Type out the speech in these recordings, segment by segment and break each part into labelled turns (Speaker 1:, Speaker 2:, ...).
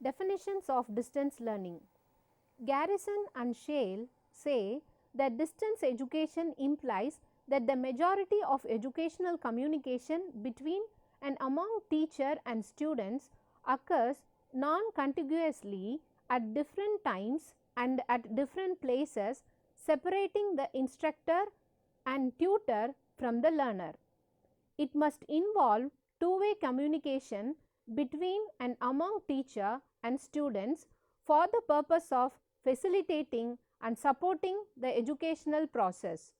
Speaker 1: Definitions of distance learning. Garrison and Shale say that distance education implies that the majority of educational communication between and among teacher and students occurs non-contiguously at different times and at different places, separating the instructor and tutor from the learner. It must involve two-way communication between and among teacher and students for the purpose of facilitating and supporting the educational process.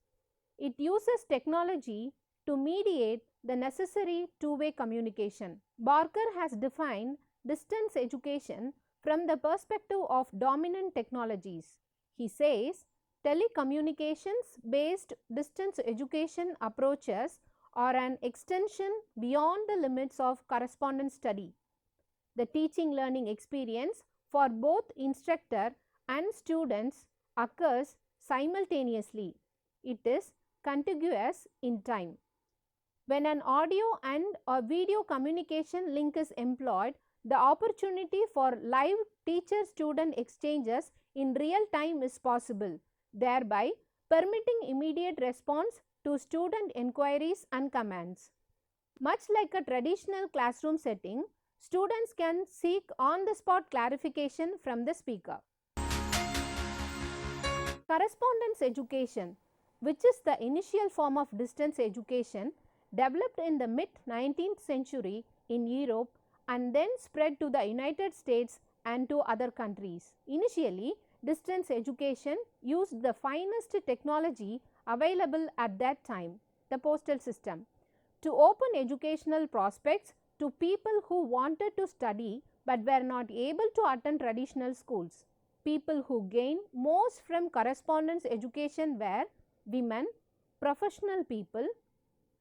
Speaker 1: It uses technology to mediate the necessary two-way communication. Barker has defined distance education from the perspective of dominant technologies. He says telecommunications based distance education approaches are an extension beyond the limits of correspondence study. The teaching learning experience for both instructor and students occurs simultaneously. It is contiguous in time. When an audio and a video communication link is employed, the opportunity for live teacher-student exchanges in real time is possible, thereby permitting immediate response to student inquiries and commands. Much like a traditional classroom setting, students can seek on-the-spot clarification from the speaker. Correspondence education, which is the initial form of distance education, developed in the mid-19th century in Europe and then spread to the United States and to other countries. Initially, distance education used the finest technology available at that time, the postal system, to open educational prospects to people who wanted to study but were not able to attend traditional schools. People who gained most from correspondence education were women, professional people,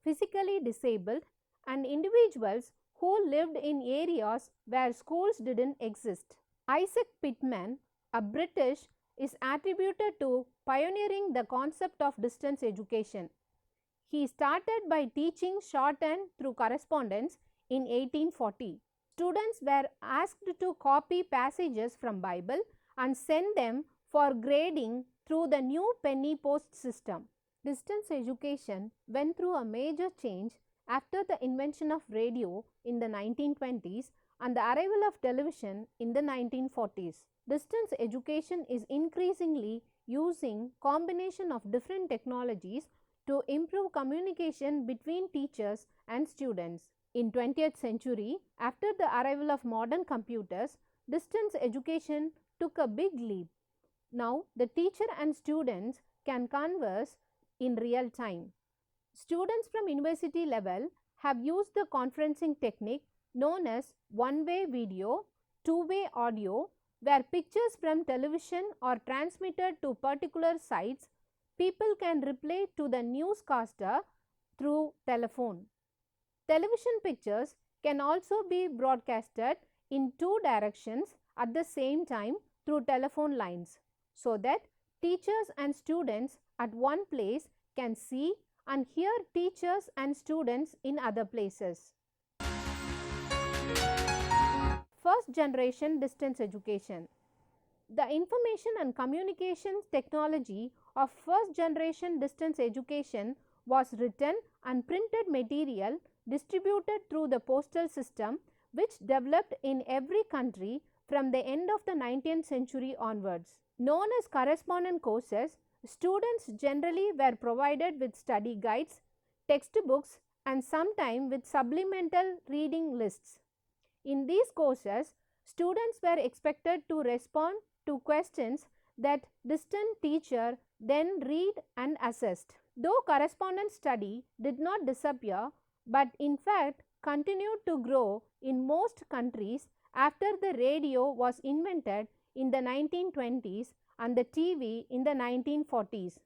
Speaker 1: physically disabled, and individuals who lived in areas where schools didn't exist. Isaac Pitman, a British, is attributed to pioneering the concept of distance education. He started by teaching shorthand through correspondence in 1840. Students were asked to copy passages from Bible and send them for grading through the new penny post system. Distance education went through a major change after the invention of radio in the 1920s and the arrival of television in the 1940s. Distance education is increasingly using combination of different technologies to improve communication between teachers and students. In 20th century, after the arrival of modern computers, distance education took a big leap. Now, the teacher and students can converse in real time. Students from university level have used the conferencing technique known as one-way video, two-way audio, where pictures from television are transmitted to particular sites. People can reply to the newscaster through telephone. Television pictures can also be broadcasted in two directions at the same time through telephone lines, so that teachers and students at one place can see and hear teachers and students in other places. First generation distance education. The information and communications technology of first generation distance education was written and printed material distributed through the postal system, which developed in every country from the end of the 19th century onwards. Known as correspondence courses, students generally were provided with study guides, textbooks, and sometimes with supplemental reading lists. In these courses, students were expected to respond to questions that distant teacher then read and assessed. Though correspondence study did not disappear, but in fact continued to grow in most countries after the radio was invented in the 1920s and the TV in the 1940s.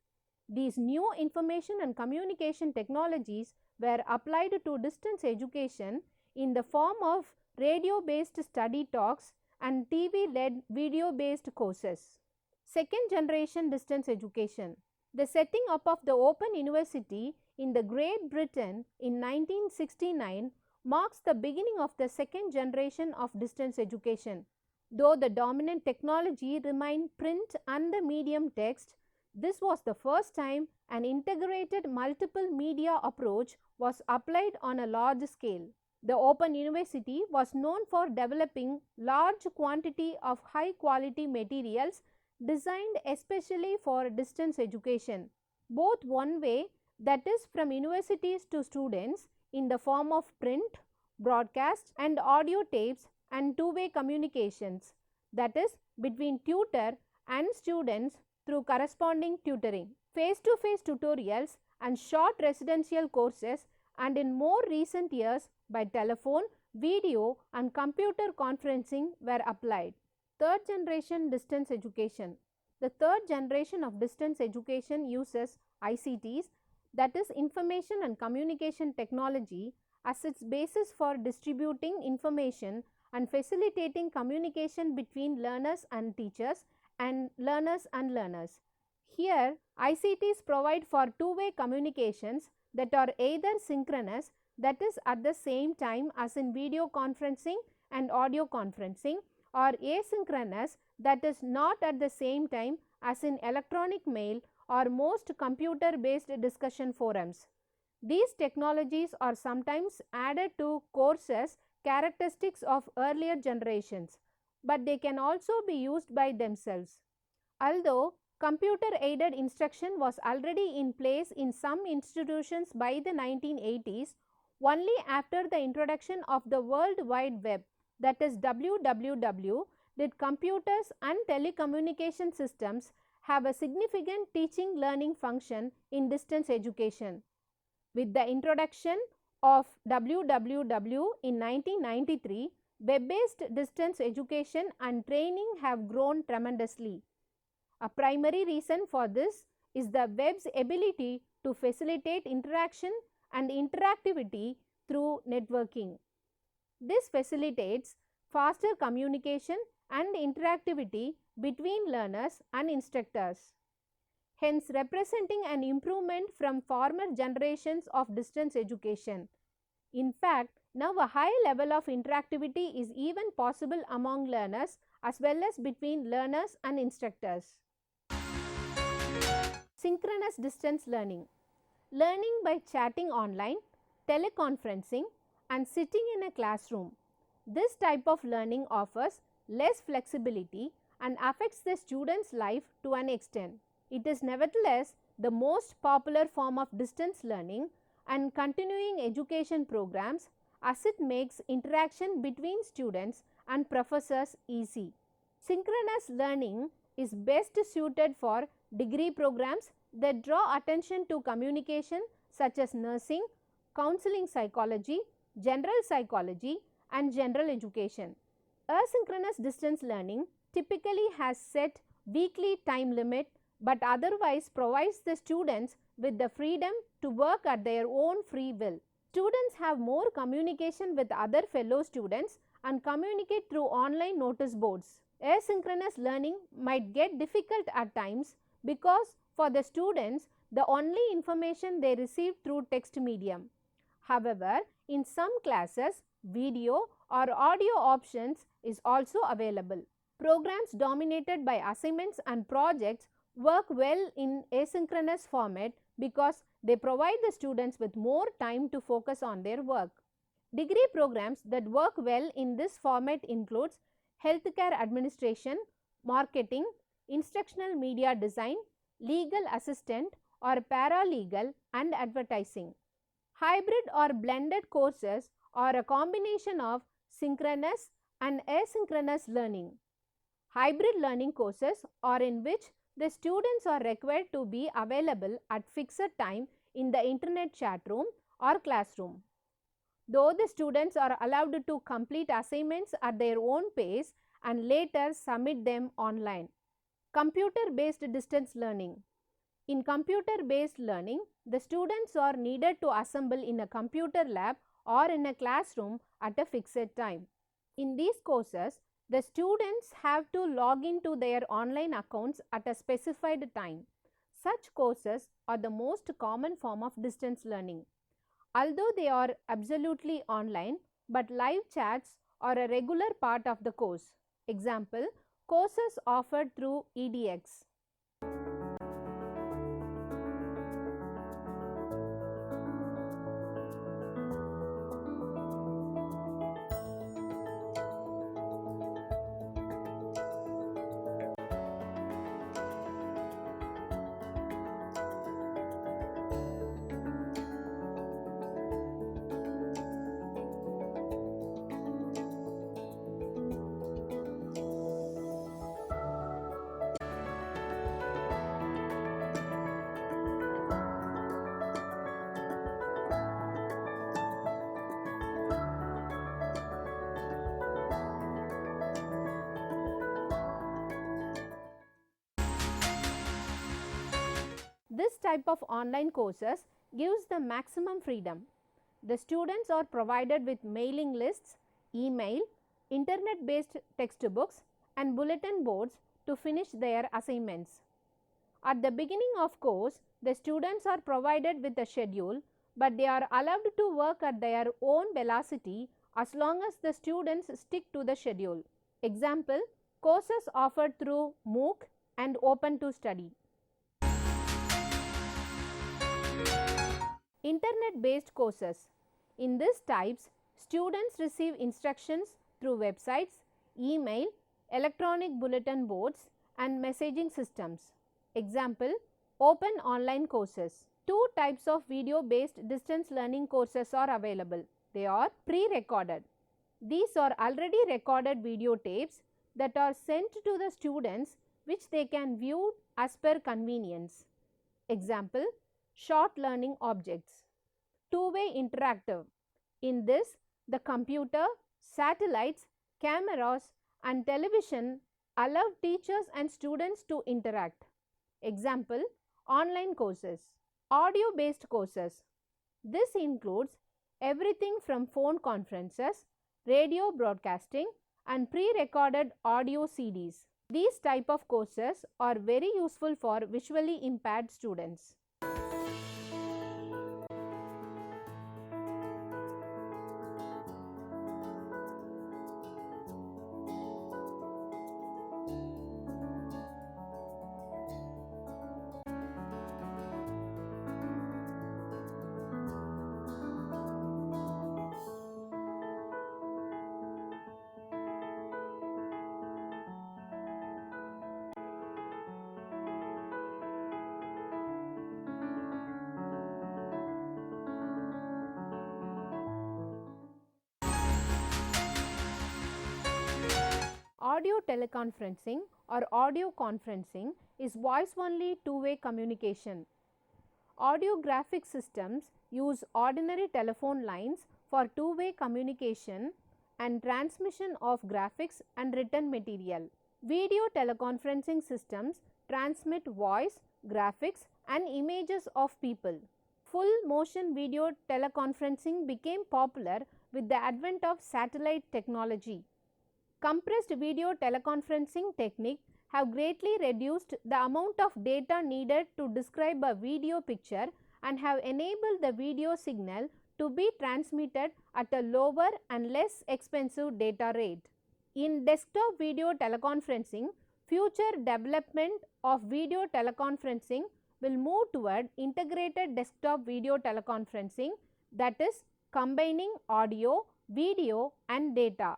Speaker 1: These new information and communication technologies were applied to distance education in the form of radio-based study talks and TV-led video-based courses. Second generation distance education. The setting up of the Open University in the Great Britain in 1969 marks the beginning of the second generation of distance education. Though the dominant technology remained print and the medium text, this was the first time an integrated multiple media approach was applied on a large scale. The Open University was known for developing large quantity of high quality materials designed especially for distance education, both one way, that is from universities to students, in the form of print, broadcast and audio tapes, and two-way communications, that is between tutor and students through corresponding tutoring, face-to-face tutorials and short residential courses, and in more recent years by telephone, video and computer conferencing were applied. Third generation distance education. The third generation of distance education uses ICTs, that is information and communication technology, as its basis for distributing information and facilitating communication between learners and teachers and learners. Here, ICTs provide for two-way communications that are either synchronous, that is at the same time as in video conferencing and audio conferencing, or asynchronous, that is not at the same time as in electronic mail or most computer-based discussion forums. These technologies are sometimes added to courses characteristics of earlier generations, but they can also be used by themselves. Although computer-aided instruction was already in place in some institutions by the 1980s, only after the introduction of the World Wide Web, that is WWW, did computers and telecommunication systems have a significant teaching learning function in distance education. With the introduction of WWW in 1993, web-based distance education and training have grown tremendously. A primary reason for this is the web's ability to facilitate interaction and interactivity through networking. This facilitates faster communication and interactivity between learners and instructors, hence representing an improvement from former generations of distance education. In fact, now a high level of interactivity is even possible among learners as well as between learners and instructors. Synchronous distance learning. Learning by chatting online, teleconferencing, and sitting in a classroom. This type of learning offers less flexibility and affects the student's life to an extent. It is nevertheless the most popular form of distance learning and continuing education programs, as it makes interaction between students and professors easy. Synchronous learning is best suited for degree programs that draw attention to communication such as nursing, counseling psychology, general psychology, and general education. Asynchronous distance learning typically has set weekly time limit but otherwise provides the students with the freedom to work at their own free will. Students have more communication with other fellow students and communicate through online notice boards. Asynchronous learning might get difficult at times because for the students, the only information they receive through text medium. However, in some classes, video or audio options is also available. Programs dominated by assignments and projects work well in asynchronous format because they provide the students with more time to focus on their work. Degree programs that work well in this format includes healthcare administration, marketing, instructional media design, legal assistant or paralegal, and advertising. Hybrid or blended courses are a combination of synchronous and asynchronous learning. Hybrid learning courses are in which the students are required to be available at fixed time in the internet chat room or classroom. Though the students are allowed to complete assignments at their own pace and later submit them online. Computer-based distance learning. In computer-based learning, the students are needed to assemble in a computer lab or in a classroom at a fixed time. In these courses, the students have to log into their online accounts at a specified time. Such courses are the most common form of distance learning. Although they are absolutely online, but live chats are a regular part of the course. Example, courses offered through EDX. This type of online courses gives the maximum freedom. The students are provided with mailing lists, email, internet-based textbooks and bulletin boards to finish their assignments. At the beginning of course, the students are provided with a schedule, but they are allowed to work at their own velocity as long as the students stick to the schedule. Example, courses offered through MOOC and Open to Study. Internet-based courses. In these types, students receive instructions through websites, email, electronic bulletin boards and messaging systems. Example, open online courses. Two types of video-based distance learning courses are available. They are pre-recorded. These are already recorded videotapes that are sent to the students which they can view as per convenience. Example, short learning objects. Two-way interactive. In this, the computer, satellites, cameras and television allow teachers and students to interact. Example, online courses. Audio-based courses. This includes everything from phone conferences, radio broadcasting and pre-recorded audio CDs. These type of courses are very useful for visually impaired students. Audio teleconferencing or audio conferencing is voice-only two-way communication. Audio graphic systems use ordinary telephone lines for two-way communication and transmission of graphics and written material. Video teleconferencing systems transmit voice, graphics and images of people. Full motion video teleconferencing became popular with the advent of satellite technology. Compressed video teleconferencing technique have greatly reduced the amount of data needed to describe a video picture and have enabled the video signal to be transmitted at a lower and less expensive data rate. In desktop video teleconferencing, future development of video teleconferencing will move toward integrated desktop video teleconferencing, that is combining audio, video and data.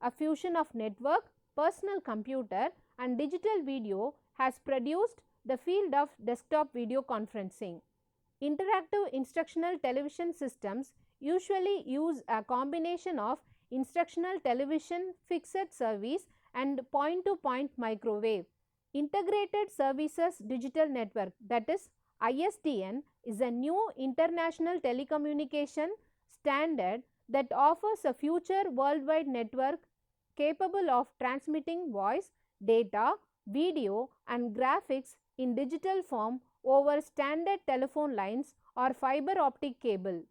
Speaker 1: A fusion of network, personal computer and digital video has produced the field of desktop video conferencing. Interactive instructional television systems usually use a combination of instructional television fixed service and point-to-point microwave. Integrated Services Digital Network, that is ISDN, is a new international telecommunication standard that offers a future worldwide network capable of transmitting voice, data, video and graphics in digital form over standard telephone lines or fiber optic cable.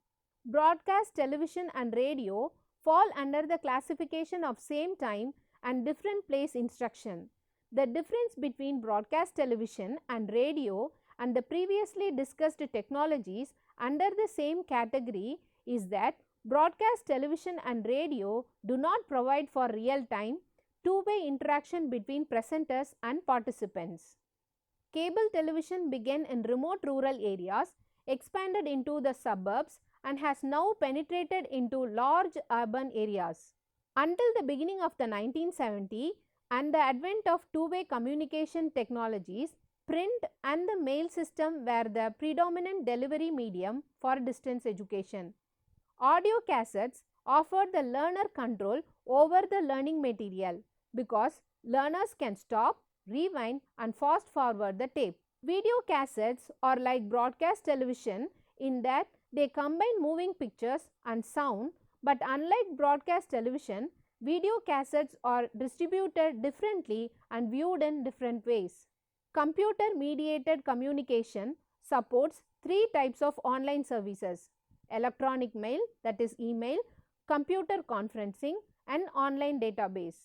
Speaker 1: Broadcast television and radio fall under the classification of same time and different place instruction. The difference between broadcast television and radio and the previously discussed technologies under the same category is that broadcast television and radio do not provide for real time, two-way interaction between presenters and participants. Cable television began in remote rural areas, expanded into the suburbs, and has now penetrated into large urban areas. Until the beginning of the 1970s and the advent of two-way communication technologies, print and the mail system were the predominant delivery medium for distance education. Audio cassettes offered the learner control over the learning material because learners can stop, rewind, and fast forward the tape. Video cassettes are like broadcast television in that they combine moving pictures and sound, but unlike broadcast television, video cassettes are distributed differently and viewed in different ways. Computer mediated communication supports three types of online services: electronic mail, that is email, computer conferencing, and online database.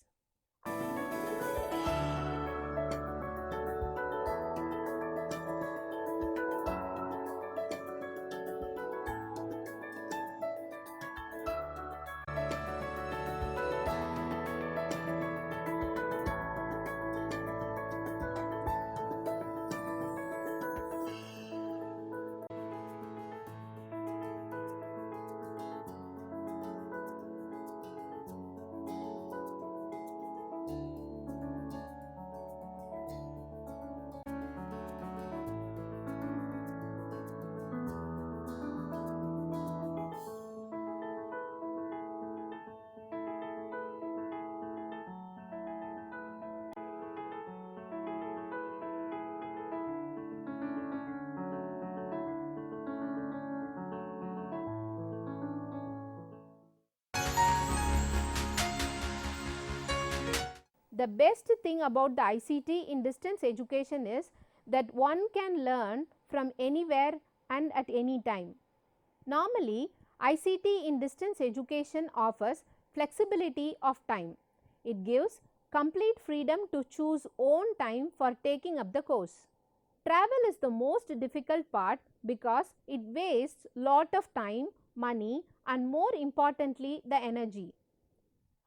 Speaker 1: The best thing about the ICT in distance education is that one can learn from anywhere and at any time. Normally, ICT in distance education offers flexibility of time. It gives complete freedom to choose own time for taking up the course. Travel is the most difficult part because it wastes lot of time, money, and more importantly, the energy.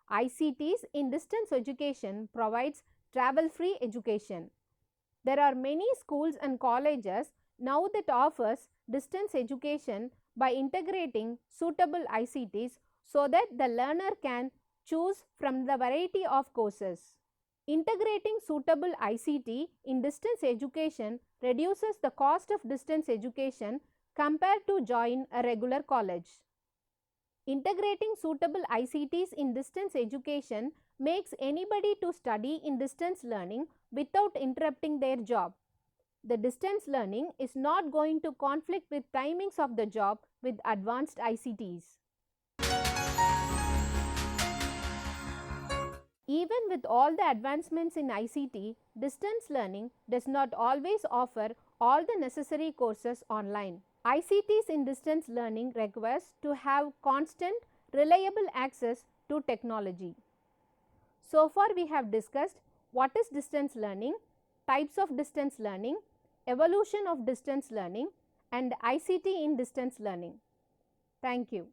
Speaker 1: ICTs in distance education provides travel-free education. There are many schools and colleges now that offers distance education by integrating suitable ICTs so that the learner can choose from the variety of courses. Integrating suitable ICT in distance education reduces the cost of distance education compared to join a regular college. Integrating suitable ICTs in distance education makes anybody to study in distance learning without interrupting their job. The distance learning is not going to conflict with timings of the job with advanced ICTs. Even with all the advancements in ICT, distance learning does not always offer all the necessary courses online. ICTs in distance learning requires to have constant, reliable access to technology. So far we have discussed what is distance learning, types of distance learning, evolution of distance learning, and ICT in distance learning. Thank you.